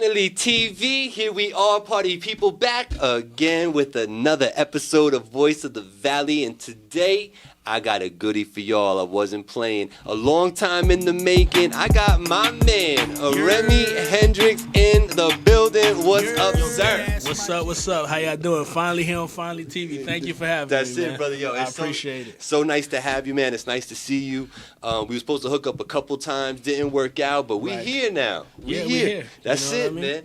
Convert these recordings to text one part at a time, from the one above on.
Finally TV, here we are, party people, back again with another episode of Voice of the Valley, and today I got a goodie for y'all. I wasn't playing. A long time in the making. I got my man, Remy Hendrix, in the building. What's up, sir? What's up? How y'all doing? Finally here on Finally TV. Thank you for having me, That's it, man. brother. Yo, I appreciate it. So nice to have you, man. It's nice to see you. We were supposed to hook up a couple times. Didn't work out, but we're here now. We're here. That's it, man.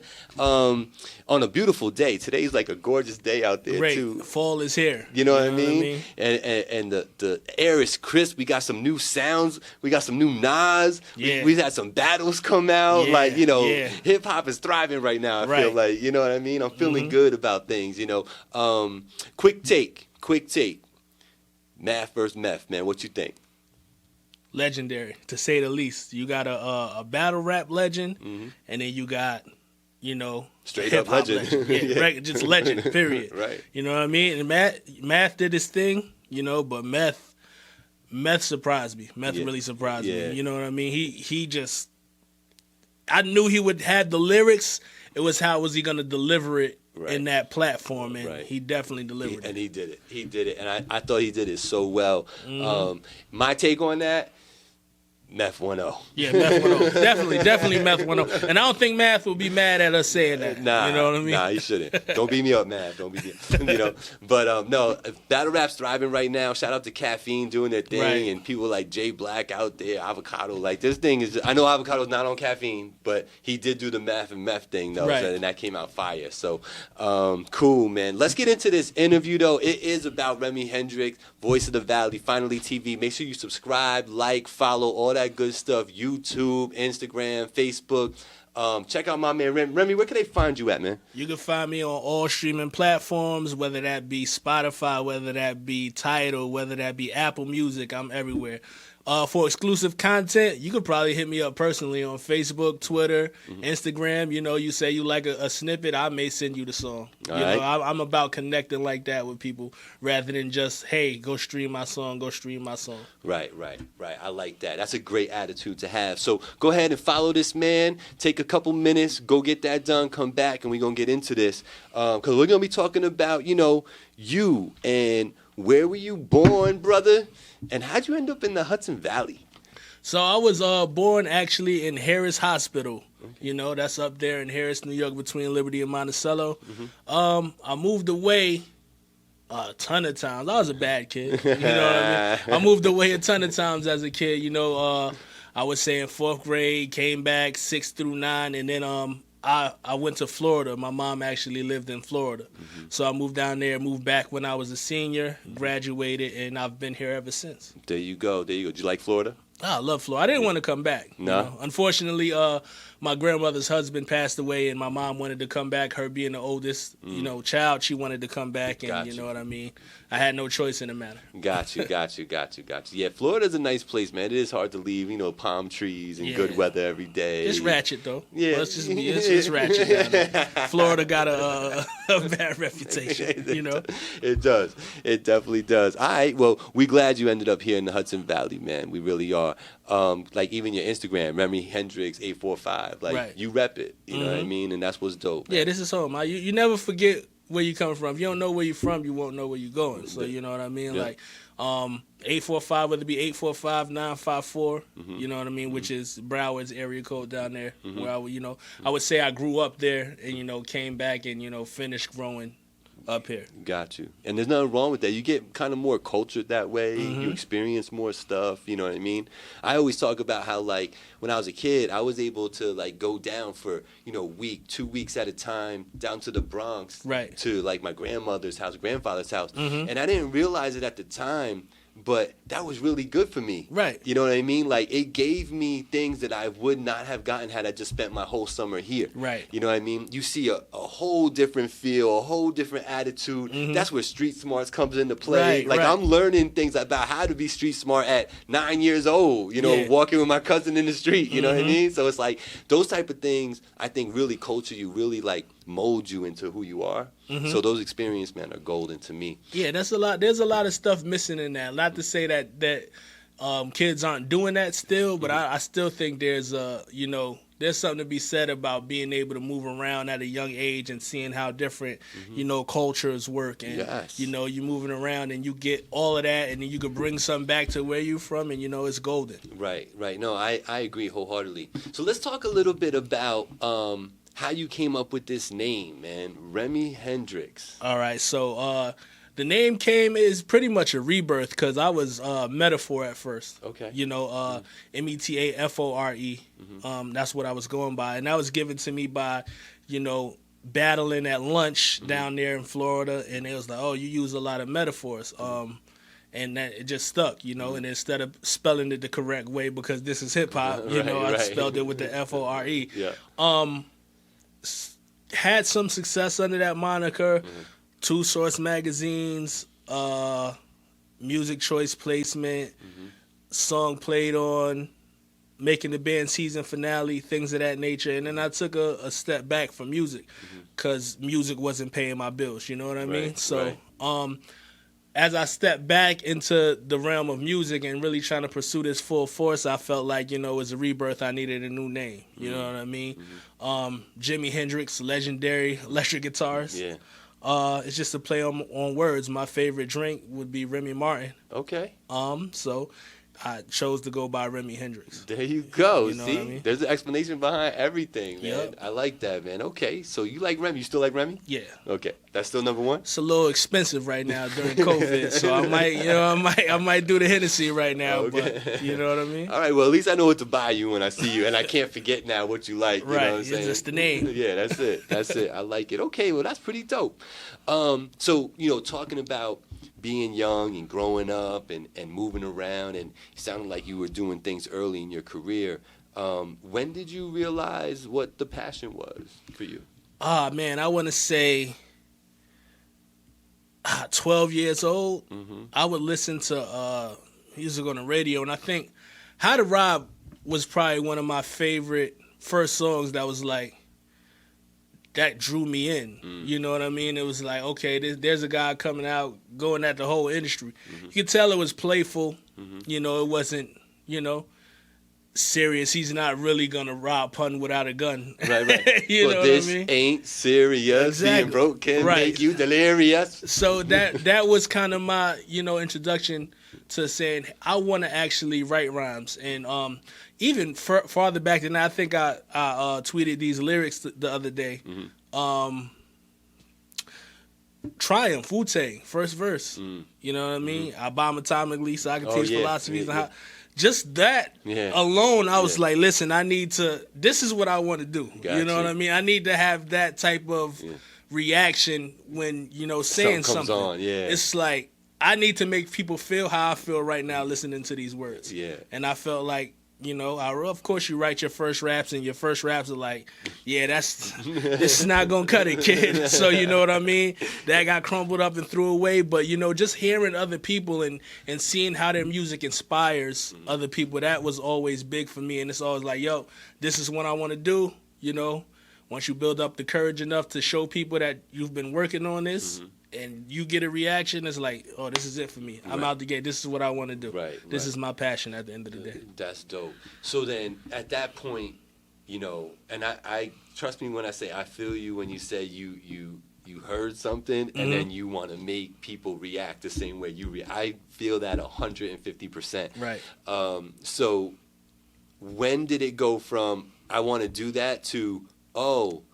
On a beautiful day. Today's like a gorgeous day out there, too. Fall is here. You know what I mean? And the air is crisp. We got some new sounds. We got some new Nas. Yeah. We've had some battles come out. Yeah. Like, hip hop is thriving right now. I feel like, you know what I mean? I'm feeling good about things, Quick take. Math versus meth, man. What you think? Legendary, to say the least. You got a battle rap legend, and then you got, straight hip up legend. Yeah, just legend, period. Right. You know what I mean? And Math did his thing, but Meth surprised me. Meth really surprised me. You know what I mean? He just, I knew he would have the lyrics. It was how was he going to deliver it in that platform, and he definitely delivered it. And he did it. And I thought he did it so well. My take on that, Meth 1-0. Yeah, Meth 1-0. Definitely Meth 1-0. And I don't think Math will be mad at us saying that. Nah, you know what I mean? Nah, he shouldn't. Don't beat me up, Math. Don't beat me up. But no, battle rap's thriving right now. Shout out to Caffeine doing their thing, and people like Jay Black out there, Avocado. Like, this thing is, I know Avocado's not on Caffeine, but he did do the Math and Meth thing, though, and that came out fire. So, cool, man. Let's get into this interview, though. It is about Remy Hendrix, Voice of the Valley, Finally TV. Make sure you subscribe, like, follow, all that good stuff. YouTube, Instagram, Facebook. Check out my man Remy. Where can they find you at, man? You can find me on all streaming platforms, whether that be Spotify, whether that be Tidal, whether that be Apple Music. I'm everywhere. For exclusive content, you could probably hit me up personally on Facebook, Twitter, Instagram. You say you like a snippet, I may send you the song. I'm about connecting like that with people rather than just, hey, go stream my song, Right. I like that. That's a great attitude to have. So go ahead and follow this man. Take a couple minutes, go get that done, come back, and we're going to get into this. Because we're going to be talking about, you and where were you born, brother? And how'd you end up in the Hudson Valley? So I was born actually in Harris Hospital. Okay. That's up there in Harris, New York, between Liberty and Monticello. I moved away a ton of times. I was a bad kid. You know what I mean? I moved away a ton of times as a kid. I would say in 4th grade, came back 6th through 9, and then I went to Florida. My mom actually lived in Florida. So I moved down there, moved back when I was a senior, graduated, and I've been here ever since. There you go. Did you like Florida? I love Florida. I didn't want to come back. No. Unfortunately, my grandmother's husband passed away, and my mom wanted to come back. Her being the oldest, child, she wanted to come back, and you know what I mean. I had no choice in the matter. Got you. Yeah, Florida's a nice place, man. It is hard to leave, palm trees and good weather every day. It's ratchet though. Yeah, let's just be. It's ratchet down there. Florida got a bad reputation. It does. It definitely does. All right. Well, we're glad you ended up here in the Hudson Valley, man. We really are. Like even your Instagram, Remy Hendrix 845. Like you rep it. You know what I mean? And that's what's dope. Man. Yeah, this is home. You never forget where you come from. If you don't know where you're from, you won't know where you're going. So you know what I mean? Yeah. Like 845, whether it be 845, 954, you know what I mean, which is Broward's area code down there. Where I would say I grew up there and came back and finished growing up here. Got you. And there's nothing wrong with that. You get kind of more cultured that way. You experience more stuff. You know what I mean? I always talk about how, like, when I was a kid, I was able to, like, go down for, week, 2 weeks at a time down to the Bronx. Right. To, like, my grandmother's house, grandfather's house. And I didn't realize it at the time, but that was really good for me. Right. You know what I mean? Like, it gave me things that I would not have gotten had I just spent my whole summer here. Right. You know what I mean? You see a whole different feel, a whole different attitude. That's where street smarts comes into play. Right, I'm learning things about how to be street smart at 9 years old, walking with my cousin in the street, you know what I mean? So it's like those type of things I think really culture you, really like mold you into who you are. So those experiences, man, are golden to me. Yeah, that's a lot. There's a lot of stuff missing in that. Not to say that kids aren't doing that still, but I still think there's there's something to be said about being able to move around at a young age and seeing how different, cultures work. And, you're moving around and you get all of that, and then you can bring something back to where you're from, and, it's golden. Right. No, I agree wholeheartedly. So let's talk a little bit about how you came up with this name, man. Remy Hendrix. All right, so the name is pretty much a rebirth because I was Metaphor at first. Okay. METAFORE. That's what I was going by. And that was given to me by, battling at lunch down there in Florida. And it was like, oh, you use a lot of metaphors. And that it just stuck, and instead of spelling it the correct way because this is hip hop, I spelled it with the FORE. Yeah. Had some success under that moniker. 2 Source magazines, music choice placement, song played on, making the band season finale, things of that nature. And then I took a step back from music because music wasn't paying my bills. You know what I mean? So as I stepped back into the realm of music and really trying to pursue this full force, I felt like, as a rebirth, I needed a new name. You know what I mean? Jimi Hendrix, legendary electric guitars. Yeah. It's just a play on words. My favorite drink would be Remy Martin. Okay. So I chose to go by Remy Hendrix. There you go. You know See, what I mean? There's an explanation behind everything, man. Yep. I like that, man. Okay, so you like Remy? You still like Remy? Yeah. Okay, that's still number one. It's a little expensive right now during COVID, so I might do the Hennessy right now. Okay. But you know what I mean? All right. Well, at least I know what to buy you when I see you, and I can't forget now what you like. You Right. know what I'm saying? It's just the name. Yeah, that's it. That's it. I like it. Okay. Well, that's pretty dope. So talking about being young and growing up and moving around, and it sounded like you were doing things early in your career. When did you realize what the passion was for you? Man, I want to say 12 years old. I would listen to music on the radio, and I think How to Rob was probably one of my favorite first songs that was like, that drew me in. You know what I mean? It was like, okay, there's a guy coming out, going at the whole industry. You could tell it was playful. It wasn't, serious. He's not really going to rob pun without a gun. Right. You know this what I mean? Ain't serious. Exactly. Being broke can make you delirious. So that was kind of my, introduction to saying, I want to actually write rhymes. And even farther back than that, I think I tweeted these lyrics the other day. Triumph, Wu-Tang, first verse. You know what I mean? I bomb atomically so I can teach philosophies and how. Just that alone, I was like, listen, this is what I want to do. You know what I mean? I need to have that type of reaction when, saying something. On. Yeah. It's like, I need to make people feel how I feel right now listening to these words. Yeah. And I felt like, of course you write your first raps and your first raps are like, this is not going to cut it, kid. So you know what I mean? That got crumbled up and threw away. But, just hearing other people and seeing how their music inspires other people, that was always big for me. And it's always like, yo, this is what I want to do. Once you build up the courage enough to show people that you've been working on this, and you get a reaction, it's like, oh, this is it for me. I'm out the gate. This is what I want to do. This is my passion at the end of the day. That's dope. So then at that point, and I trust me when I say I feel you when you say you heard something and then you want to make people react the same way you react. I feel that 150%. Right. So when did it go from I want to do that to, oh,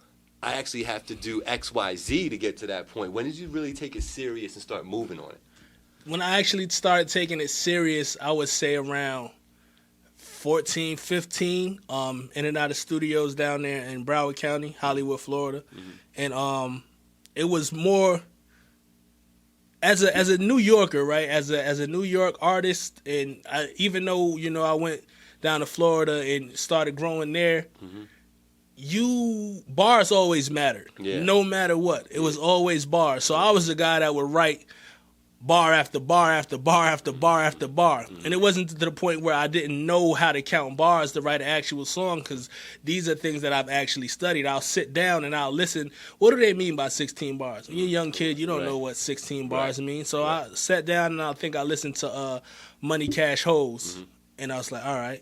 I actually have to do X, Y, Z to get to that point? When did you really take it serious and start moving on it? When I actually started taking it serious, I would say around 14, 15, in and out of studios down there in Broward County, Hollywood, Florida. And it was more as a New Yorker, right? As a New York artist, and even though, I went down to Florida and started growing there, bars always mattered. No matter what. It was always bars. So I was the guy that would write bar after bar after bar after bar after bar. And it wasn't to the point where I didn't know how to count bars to write an actual song, because these are things that I've actually studied. I'll sit down and I'll listen. What do they mean by 16 bars? When you're a young kid, you don't know what 16 bars mean. So I sat down and I think I listened to Money Cash Hoes. And I was like, all right.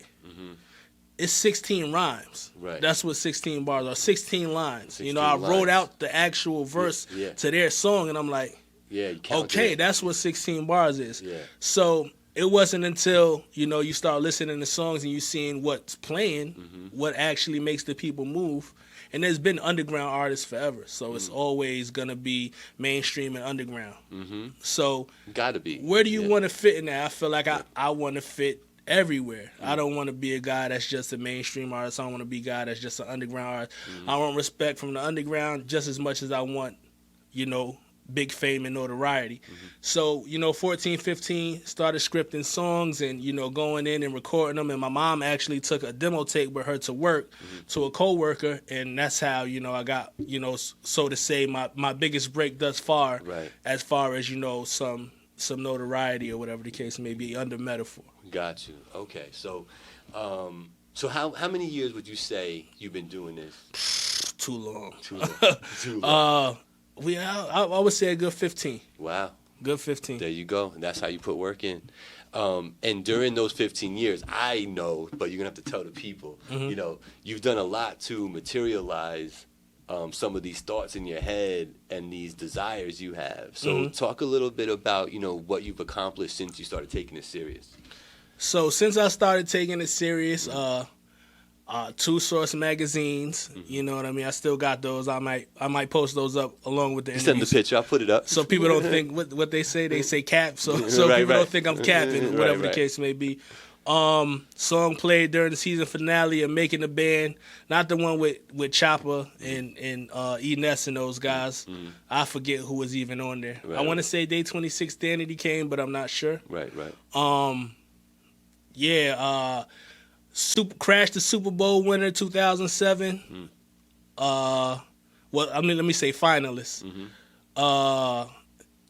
it's 16 rhymes. Right. That's what 16 bars are. 16 lines. 16 I lines. wrote out the actual verse to their song, and I'm like, you okay, that's what 16 bars is. Yeah. So it wasn't until, you start listening to songs and you seeing what's playing, what actually makes the people move. And there's been underground artists forever, so it's always going to be mainstream and underground. So gotta be. Where do you want to fit in that? I feel like I want to fit everywhere. I don't want to be a guy that's just a mainstream artist. I don't want to be a guy that's just an underground artist. I want respect from the underground just as much as I want, big fame and notoriety. So, 14, 15, started scripting songs and, going in and recording them. And my mom actually took a demo tape with her to work to a coworker. And that's how, I got, so to say, my biggest break thus far, as far as, some notoriety or whatever the case may be under Metaphor. Got you. Okay. So, how many years would you say you've been doing this? Too long. Too long. I would say a good 15. Wow. Good 15. There you go. And that's how you put work in. And during those 15 years, I know, but you're going to have to tell the people, you've done a lot to materialize some of these thoughts in your head and these desires you have. So talk a little bit about, what you've accomplished since you started taking it serious. So since I started taking it serious, Two Source magazines, you know what I mean? I still got those. I might post those up along with the interviews. Send the picture. I'll put it up. So people don't think what they say. They say cap. So people don't think I'm capping, whatever the case may be. Song played during the season finale of Making the Band. Not the one with Chopper and E. Ness and those guys. I forget who was even on there. I want to say Day 26 Danity came, but I'm not sure. Right. Crashed the Super Bowl winner 2007. Let me say finalists.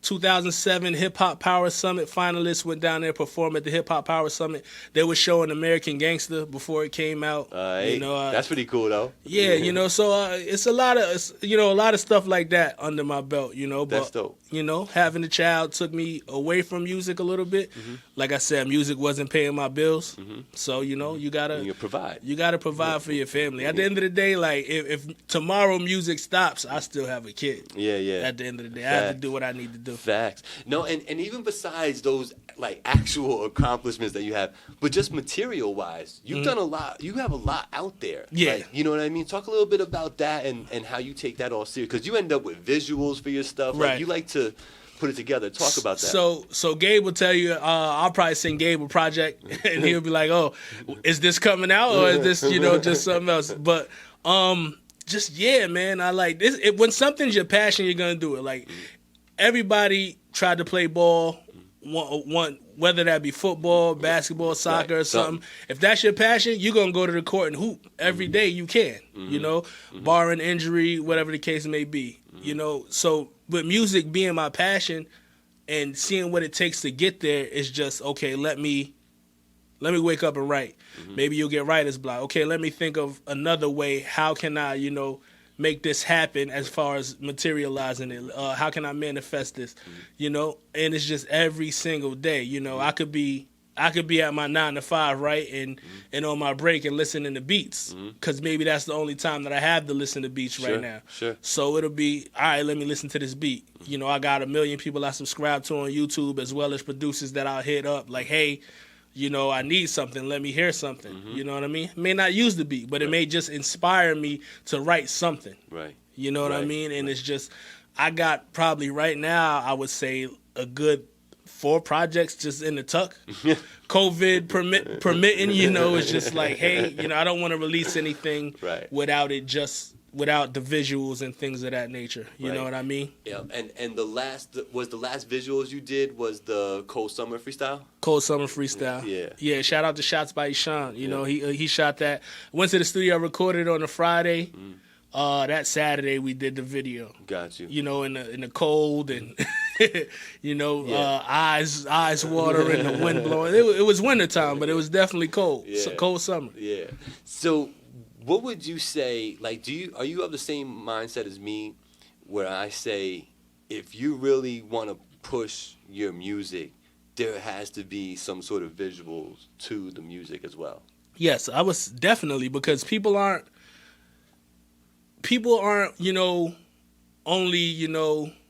2007 Hip Hop Power Summit finalists went down there, performed at the Hip Hop Power Summit. They were showing American Gangster before it came out. That's pretty cool though. Yeah, so it's a lot of stuff like that under my belt, but that's dope. Having a child took me away from music a little bit. Like I said, music wasn't paying my bills. So, you gotta provide. You gotta provide for your family. At the end of the day, like if tomorrow music stops, I still have a kid. Yeah. At the end of the day, I have to do what I need to do. Facts. No, and even besides those like actual accomplishments that you have, but just material wise, you've done a lot. You have a lot out there. Yeah. Like, you know what I mean? Talk a little bit about that and how you take that all serious, because you end up with visuals for your stuff. Right. Like, you like to put it together. Talk about that. So Gabe will tell you, I'll probably send Gabe a project and he'll be like, oh, is this coming out or is this, just something else? But man, I like this. When something's your passion, you're going to do it. Like, everybody tried to play ball, whether that be football, basketball, soccer, or something. If that's your passion, you're going to go to the court and hoop every day you can, barring injury, whatever the case may be. So with music being my passion and seeing what it takes to get there is just, okay, let me wake up and write. Maybe you'll get writer's block. Okay, let me think of another way. How can I, make this happen as far as materializing it? How can I manifest this? And it's just every single day. I could be at my 9 to 5, right, and on my break and listening to beats, because maybe that's the only time that I have to listen to beats right now. Sure. So it'll be, all right, let me listen to this beat. I got 1 million people I subscribe to on YouTube, as well as producers that I'll hit up like, hey, I need something. Let me hear something. You know what I mean? May not use the beat, but it may just inspire me to write something. Right. You know what I mean? And it's just, I got probably right now, I would say a good 4 projects just in the tuck. COVID permitting, it's just like, hey, I don't want to release anything without the visuals and things of that nature. You know what I mean? Yeah. And the last visuals you did was the Cold Summer Freestyle? Cold Summer Freestyle. Yeah. Yeah, shout out to Shots by Ishan. He shot that. Went to the studio, recorded on a Friday. That Saturday we did the video. Got you. In the cold and eyes watering, the wind blowing. It was wintertime, but it was definitely cold. Yeah. Cold summer. Yeah. So what would you say, like, are you of the same mindset as me, where I say, if you really want to push your music, there has to be some sort of visuals to the music as well? Yes, I was definitely, because people aren't, only,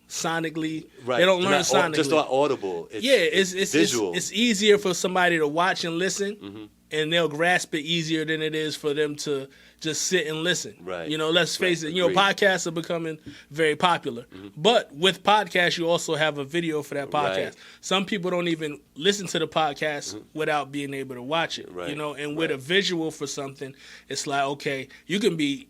sonically. Right. They don't They're learn not sonically. just not audible. It's visual. It's easier for somebody to watch and listen, Mm-hmm. and they'll grasp it easier than it is for them to just sit and listen. Right. Let's face it. Agreed. Podcasts are becoming very popular, but with podcasts, you also have a video for that podcast. Right. Some people don't even listen to the podcast without being able to watch it. Right. And with a visual for something, it's like, okay, you can be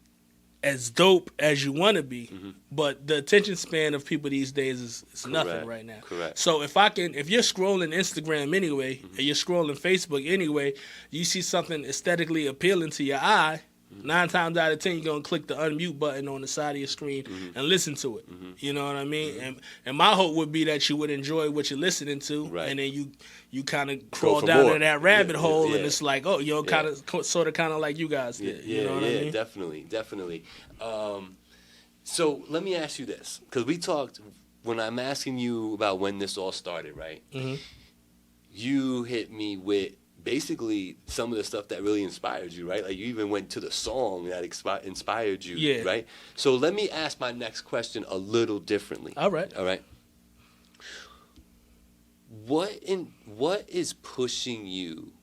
as dope as you want to be, but the attention span of people these days is nothing right now. Correct. So if you're scrolling Instagram anyway, and you're scrolling Facebook anyway, you see something aesthetically appealing to your eye, 9 times out of 10 you're gonna click the unmute button on the side of your screen and listen to it. You know what I mean? And my hope would be that you would enjoy what you're listening to, and then you kind of crawl down more. to that rabbit hole, yeah. and it's like, kind of like you guys did. You know what I mean? Definitely. So let me ask you this, because we talked when I'm asking you about when this all started, right? You hit me with basically some of the stuff that really inspired you, right? Like you even went to the song that inspired you, right? So let me ask my next question a little differently. All right. What is pushing you,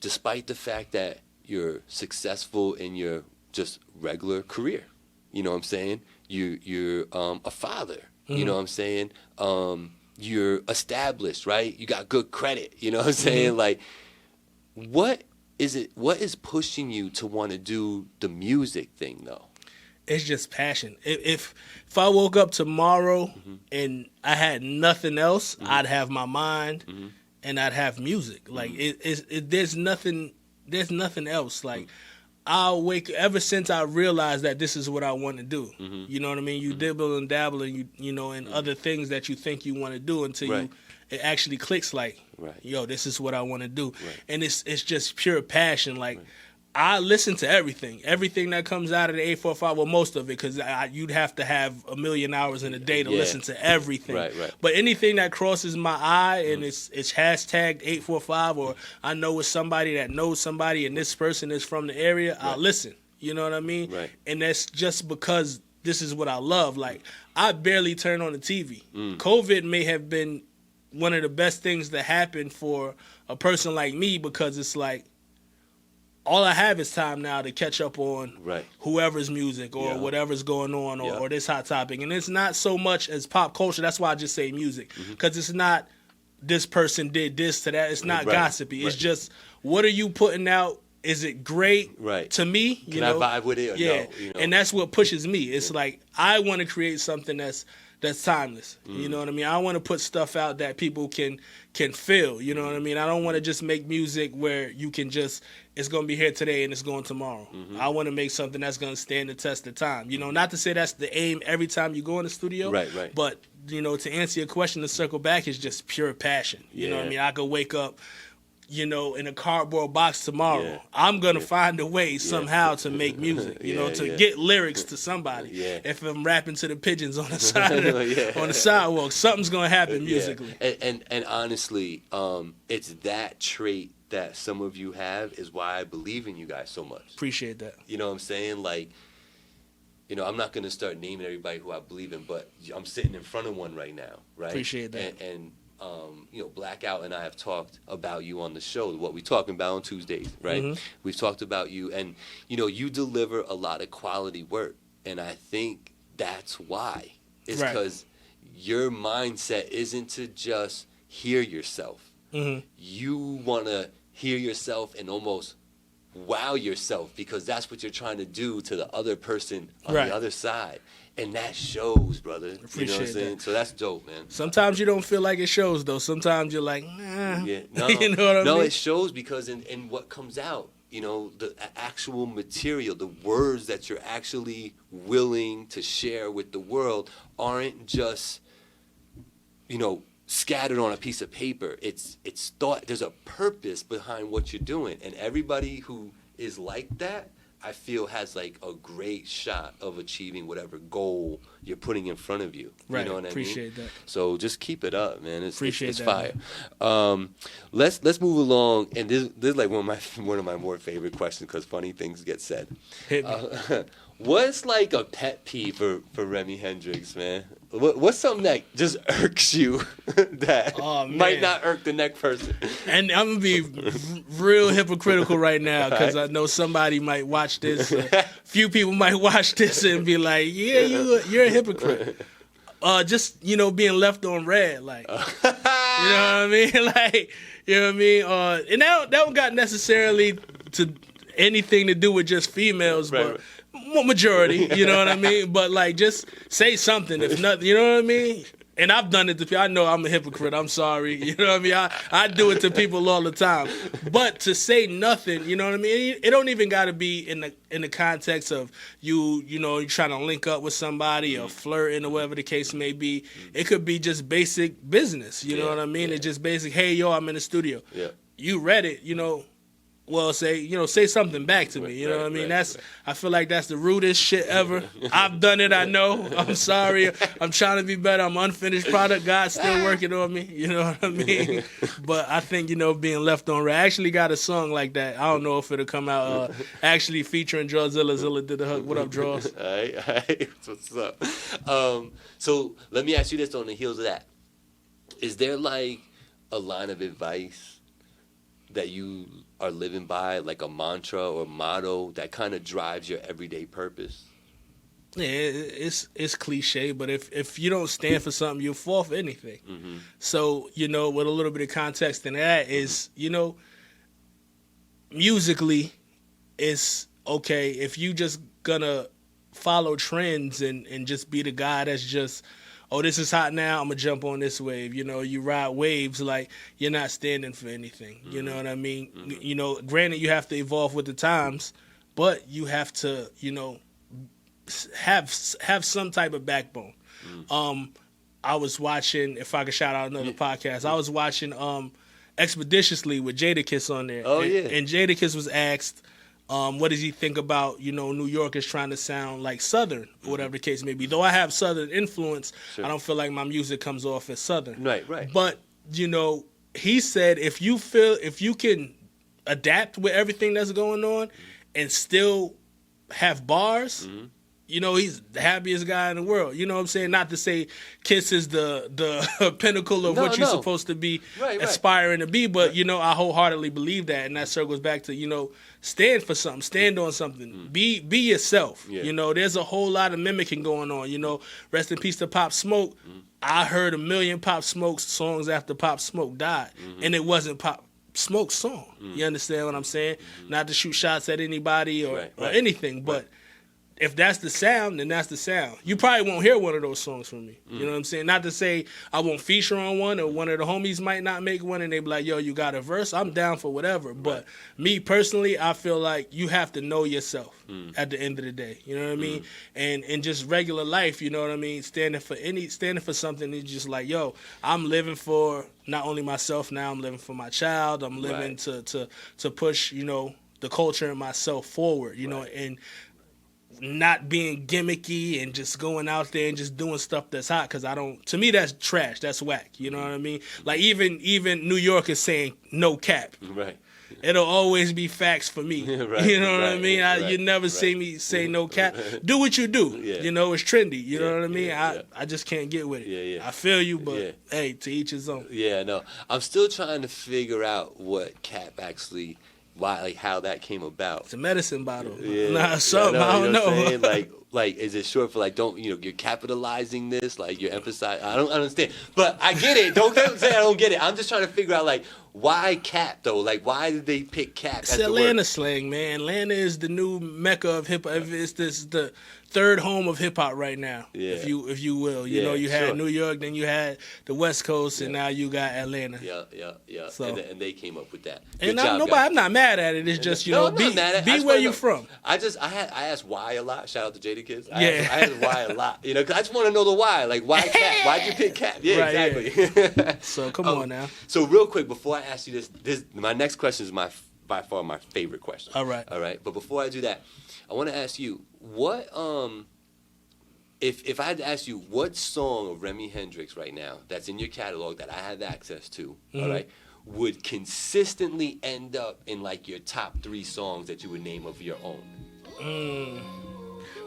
despite the fact that you're successful in your just regular career? You know what I'm saying? You're a father. You know what I'm saying? You're established, right? You got good credit. You know what I'm saying? Like, what is pushing you to want to do the music thing, though? It's just passion. If I woke up tomorrow and I had nothing else, I'd have my mind and I'd have music. Like there's nothing else. Like I'll wake ever since I realized that this is what I want to do. You know what I mean? You dibble and dabble and you know in other things that you think you want to do until it actually clicks. Like, yo, this is what I want to do, and it's just pure passion. Like. I listen to everything that comes out of the 845. Well, most of it, because you'd have to have 1 million hours in a day to listen to everything. Right. But anything that crosses my eye and it's hashtagged 845, or I know it's somebody that knows somebody, and this person is from the area, I'll listen. You know what I mean? Right. And that's just because this is what I love. Like I barely turn on the TV. COVID may have been one of the best things that happened for a person like me, because it's like, all I have is time now to catch up on whoever's music or whatever's going on or this hot topic. And it's not so much as pop culture. That's why I just say music. Because it's not this person did this to that. It's not gossipy. It's just, what are you putting out? Is it great to me? Can I vibe with it or no? You know? And that's what pushes me. It's like, I want to create something that's timeless. You know what I mean? I want to put stuff out that people can feel. You know what I mean? I don't want to just make music where you can just, it's going to be here today and it's going tomorrow. I want to make something that's going to stand the test of time. You know, not to say that's the aim every time you go in the studio. Right. But, you know, to answer your question, to circle back, is just pure passion. You know what I mean? I could wake up, you know, in a cardboard box tomorrow. I'm going to find a way somehow to make music, you know, to get lyrics to somebody. If I'm rapping to the pigeons on the side of on the sidewalk, something's going to happen musically. And honestly, it's that trait that some of you have is why I believe in you guys so much. Appreciate that. You know what I'm saying? Like, you know, I'm not going to start naming everybody who I believe in, but I'm sitting in front of one right now, right? Appreciate that. And you know, Blackout and I have talked about you on the show, what we're talking about on Tuesdays, right? We've talked about you, and, you know, you deliver a lot of quality work, and I think that's why. It's because your mindset isn't to just hear yourself. You want to hear yourself and almost wow yourself, because that's what you're trying to do to the other person on the other side. And that shows, brother. Appreciate you know what I'm saying? that. So that's dope, man. Sometimes you don't feel like it shows, though. Sometimes you're like, nah. Yeah. No, you know what I mean? No, it shows because in what comes out, you know, the actual material, the words that you're actually willing to share with the world aren't just, you know, scattered on a piece of paper. It's thought. There's a purpose behind what you're doing, and everybody who is like that, I feel has like a great shot of achieving whatever goal you're putting in front of you. Right. You know what I mean? Appreciate that. So just keep it up, man. It's Appreciate fire. that, Let's move along, and this is like one of my more favorite questions because funny things get said. Hit me. What's like a pet peeve for Remy Hendrix, man? What's something that just irks you that might not irk the next person? And I'm gonna be real hypocritical right now because I know somebody might watch this. A few people might watch this and be like, "Yeah, you're a hypocrite." Just being left on red, like you know what I mean, like you know what I mean. And that don't got necessarily to anything to do with just females, right, but. Right. Majority, you know what I mean? But, like, just say something, if nothing, you know what I mean? And I've done it to people. I know I'm a hypocrite. I'm sorry. You know what I mean? I do it to people all the time. But to say nothing, you know what I mean? It don't even got to be in the context of you're trying to link up with somebody or flirting or whatever the case may be. It could be just basic business, you know what I mean? It's just basic, hey, yo, I'm in the studio. Yeah. You read it, well, say something back to me. You know what I mean? I feel like that's the rudest shit ever. I've done it. I know. I'm sorry. I'm trying to be better. I'm unfinished product. God's still working on me. You know what I mean? But I think being left on red. I actually got a song like that. I don't know if it'll come out. Actually featuring Drawzilla. Zilla did the hook. What up, Draws? All right. What's up? So let me ask you this on the heels of that. Is there like a line of advice that you are living by, like a mantra or motto that kind of drives your everyday purpose? Yeah, it's cliche, but if you don't stand for something, you'll fall for anything. Mm-hmm. So, with a little bit of context in that is, musically, it's okay if you just gonna follow trends and just be the guy that's just, oh, this is hot now, I'm going to jump on this wave. You ride waves like you're not standing for anything. Mm-hmm. You know what I mean? Mm-hmm. Granted, you have to evolve with the times, but you have to, have some type of backbone. Mm-hmm. I was watching, if I could shout out another podcast, I was watching Expeditiously with Jadakiss on there. Oh, yeah. And Jadakiss was asked, what does he think about, New York is trying to sound like Southern, or whatever the case may be. Though I have Southern influence, sure. I don't feel like my music comes off as Southern. Right. But, he said if you can adapt with everything that's going on and still have bars, mm-hmm. He's the happiest guy in the world. You know what I'm saying? Not to say Kiss is the pinnacle of what you're supposed to be aspiring to be, but, I wholeheartedly believe that. And that circles back to, stand for something, stand on something, be yourself. Yeah. There's a whole lot of mimicking going on. Rest in peace to Pop Smoke. I heard a million Pop Smoke songs after Pop Smoke died, and it wasn't Pop Smoke's song. You understand what I'm saying? Not to shoot shots at anybody or anything, but if that's the sound, then that's the sound. You probably won't hear one of those songs from me. You know what I'm saying? Not to say I won't feature on one or one of the homies might not make one and they be like, yo, you got a verse? I'm down for whatever. But me personally, I feel like you have to know yourself at the end of the day. You know what I mean? And in just regular life, you know what I mean? Standing for something is just like, yo, I'm living for not only myself now, I'm living for my child. I'm living to push, the culture and myself forward, know, and not being gimmicky and just going out there and just doing stuff that's hot, because to me that's trash, that's whack, you know what I mean? Like even New York is saying no cap. Right. It'll always be facts for me. You know what I mean? You never see me say no cap. Do what you do. Yeah. It's trendy. You know what I mean? I just can't get with it. Yeah. I feel you, but hey, to each his own. Yeah, no. I'm still trying to figure out cap actually, how that came about. It's a medicine bottle. Yeah. Something, I don't know. Like, is it short for you're capitalizing this, you're emphasizing. I don't understand, but I get it. Don't say I don't get it. I'm just trying to figure out why cap though? Why did they pick cap? It's Atlanta slang, man. Atlanta is the new mecca of hip hop. It's the third home of hip hop right now, if you will. You had New York, then you had the West Coast, and now you got Atlanta. Yeah. So, and they came up with that. Good and job, I'm not mad at it. It's just be where you from. I asked why a lot. Shout out to Jadakiss. I asked why a lot. Because I just want to know the why. Why cap? Why'd you pick cap? Yeah, exactly. So come on now. So real quick before I ask you this, my next question is my by far my favorite question. All right. But before I do that, I want to ask you, what if I had to ask you what song of Remy Hendrix right now that's in your catalog that I have access to, all right, would consistently end up in like your top 3 songs that you would name of your own?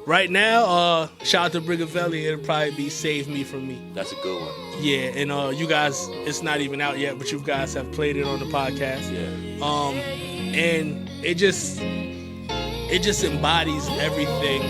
Right now, shout out to Brigavelli. It'll probably be "Save Me From Me." That's a good one. Yeah, and you guys, it's not even out yet, but you guys have played it on the podcast. Yeah. And it just embodies everything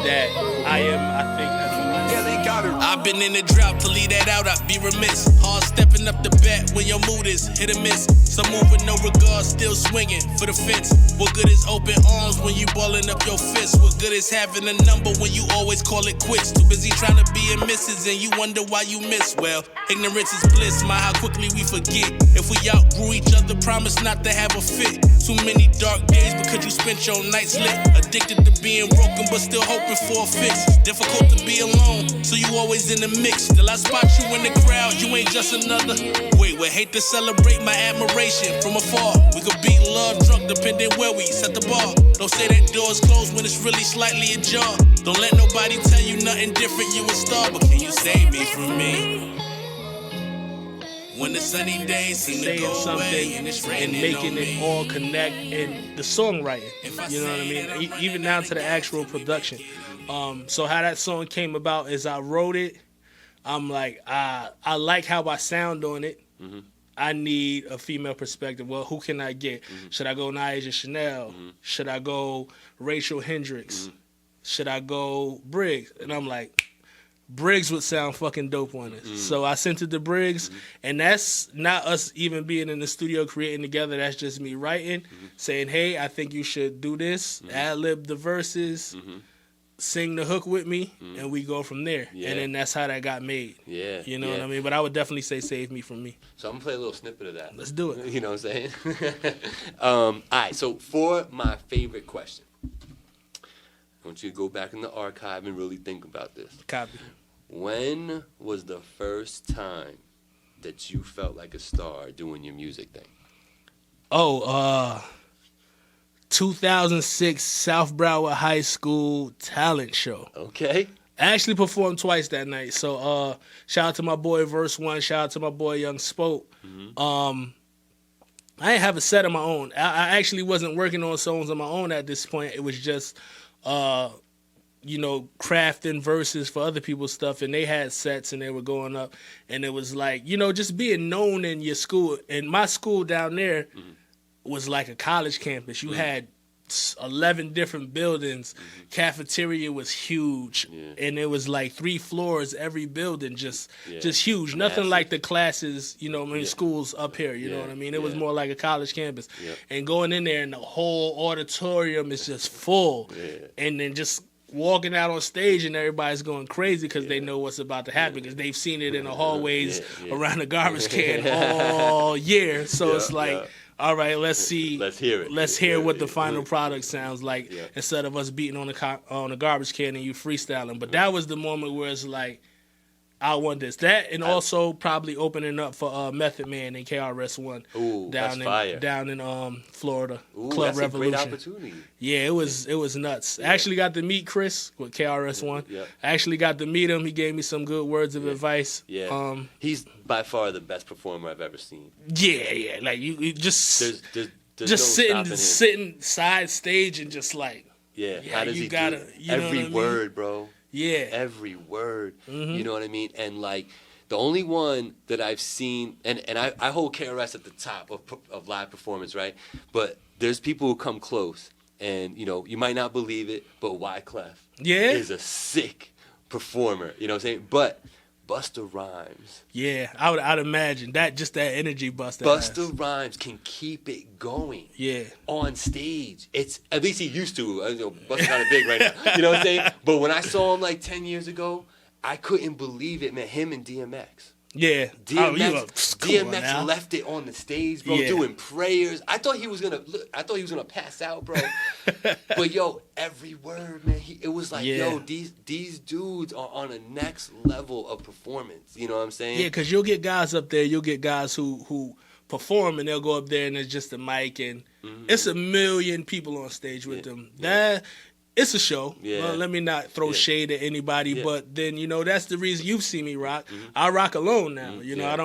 that I am, I think, as a I've been in the drought, to leave that out, I'd be remiss. Hard stepping up the bat when your mood is hit or miss. Some move with no regard, still swinging for the fence. What good is open arms when you balling up your fists? What good is having a number when you always call it quits? Too busy trying to be in misses and you wonder why you miss. Well, ignorance is bliss, my how quickly we forget. If we outgrew each other, promise not to have a fit. Too many dark days because you spent your nights lit. Addicted to being broken but still hoping for a fix. Difficult to be alone, so you always in the mix. Till I spot you in the crowd, you ain't just another. Wait, we hate to celebrate my admiration from afar. We could be love drunk depending where we set the bar. Don't say that door's closed when it's really slightly ajar. Don't let nobody tell you nothing different, you a star. But can you save me from me? When the sunny days seem to go away and it's raining and making it all connect in the songwriting, you know what I mean? Even down to the actual production. So how that song came about is I wrote it. I'm like, I like how I sound on it. Mm-hmm. I need a female perspective. Well, who can I get? Mm-hmm. Should I go Nyjah Chanel? Mm-hmm. Should I go Rachel Hendrix? Mm-hmm. Should I go Briggs? And I'm like, Briggs would sound fucking dope on this. Mm-hmm. So I sent it to Briggs, and that's not us even being in the studio creating together. That's just me writing, saying, hey, I think you should do this, ad-lib the verses, sing the hook with me, and we go from there. Yeah. And then that's how that got made. Yeah. You know what I mean? But I would definitely say Save Me From Me. So I'm going to play a little snippet of that. Let's do it. You know what I'm saying? All right, so for my favorite question, I want you to go back in the archive and really think about this. Copy. When was the first time that you felt like a star doing your music thing? 2006 South Broward High School talent show. Okay. I actually performed twice that night. So shout out to my boy Verse One. Shout out to my boy Young Spoke. I didn't have a set of my own. I actually wasn't working on songs on my own at this point. It was just crafting verses for other people's stuff, and they had sets and they were going up, and it was like, just being known in your school. And my school down there was like a college campus. You had 11 different buildings. Cafeteria was huge, and it was like 3 floors every building, just huge. Nothing like the classes, in schools up here. You know what I mean? It was more like a college campus. And going in there, and the whole auditorium is just full, and then just walking out on stage and everybody's going crazy because they know what's about to happen because they've seen it in the hallways around the garbage can all year. So it's like, all right, let's see. Let's hear it. Let's hear what the final product sounds like instead of us beating on the garbage can and you freestyling. But that was the moment where it's like, I want this. That and also probably opening up for Method Man and KRS-One down in Florida. Ooh, Club that's Revolution. A great opportunity. Yeah, it was nuts. I actually got to meet Chris with KRS-One. I actually got to meet him. He gave me some good words of advice. Yeah. He's by far the best performer I've ever seen. Yeah. Like you just there's just no sitting side stage and just like how does he do every word, bro? Yeah. Every word. You know what I mean? And like the only one that I've seen, and I hold KRS at the top of live performance, right? But there's people who come close, and you might not believe it, but Wyclef is a sick performer. You know what I'm saying? But Busta Rhymes. Yeah, I'd imagine that just that energy Busta Rhymes can keep it going. Yeah. On stage. It's at least he used to. Busta kind of big right now. You know what I'm saying? But when I saw him like 10 years ago, I couldn't believe it, man. Him and DMX. Yeah. DMX left it on the stage, bro, doing prayers. I thought he was gonna pass out, bro. But every word, man, it was like, these dudes are on a next level of performance. You know what I'm saying? Yeah, because you'll get guys up there, you'll get guys who perform and they'll go up there and it's just a mic and it's a million people on stage with them. It's a show. Well, let me not throw shade at anybody, but then that's the reason you've seen me rock. I rock alone now. I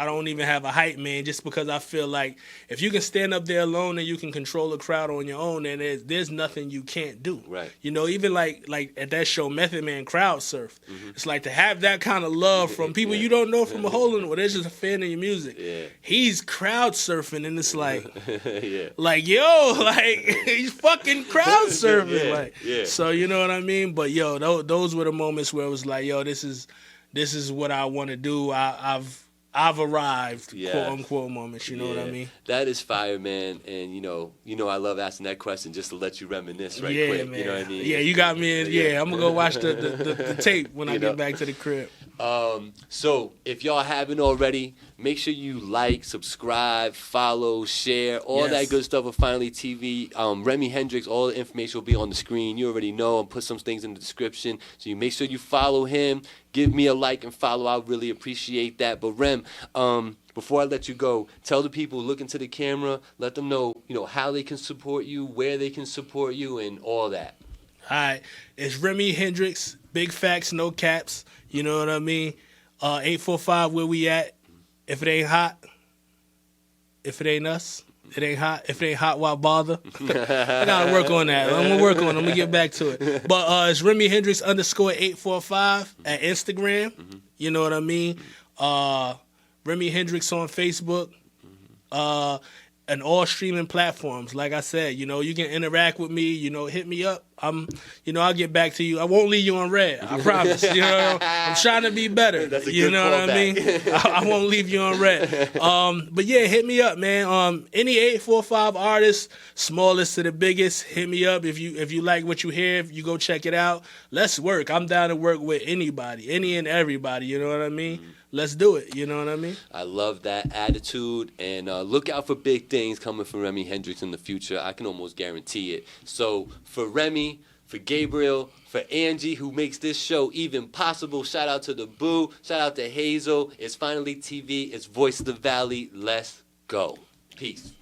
don't even have a hype man, just because I feel like if you can stand up there alone and you can control a crowd on your own, then there's nothing you can't do. Right. Even like at that show, Method Man crowd surfed. It's like to have that kind of love from people you don't know from a hole in the wall. They're just a fan of your music. Yeah. He's crowd surfing, and it's like, he's fucking crowd surfing, like. Yeah. So you know what I mean? But those were the moments where it was like, this is what I want to do. I've arrived, quote unquote moments. You know what I mean? That is fire, man. And I love asking that question just to let you reminisce quick. Man. You know what I mean? Yeah, you got me in. Yeah, I'm gonna go watch the tape when I get back to the crib. So if y'all haven't already, make sure you like, subscribe, follow, share, all that good stuff with Finally TV. Remy Hendrix, all the information will be on the screen. You already know. I'll put some things in the description. So you make sure you follow him. Give me a like and follow. I really appreciate that. But Rem, before I let you go, tell the people, look into the camera, let them know, how they can support you, where they can support you, and all that. All right. It's Remy Hendrix. Big facts, no caps. You know what I mean? 845, where we at? If it ain't hot, if it ain't us, it ain't hot. If it ain't hot, why bother? I gotta work on that. I'm gonna work on it. I'm gonna get back to it. But it's Remy Hendrix _845 at Instagram. You know what I mean? Remy Hendrix on Facebook. And all streaming platforms. Like I said, you can interact with me, hit me up. I'll get back to you. I won't leave you on red. I promise. I'm trying to be better. That's a you good know what I mean? I won't leave you on red. But yeah, hit me up, man. Any 845 artist, smallest to the biggest, hit me up. If you like what you hear, if you go check it out. Let's work. I'm down to work with anybody, any and everybody. You know what I mean? Let's do it. You know what I mean? I love that attitude, and look out for big things coming from Remy Hendrix in the future. I can almost guarantee it. So for Remy, for Gabriel, for Angie, who makes this show even possible, shout out to the Boo, shout out to Hazel. It's Finally TV. It's Voice of the Valley. Let's go. Peace.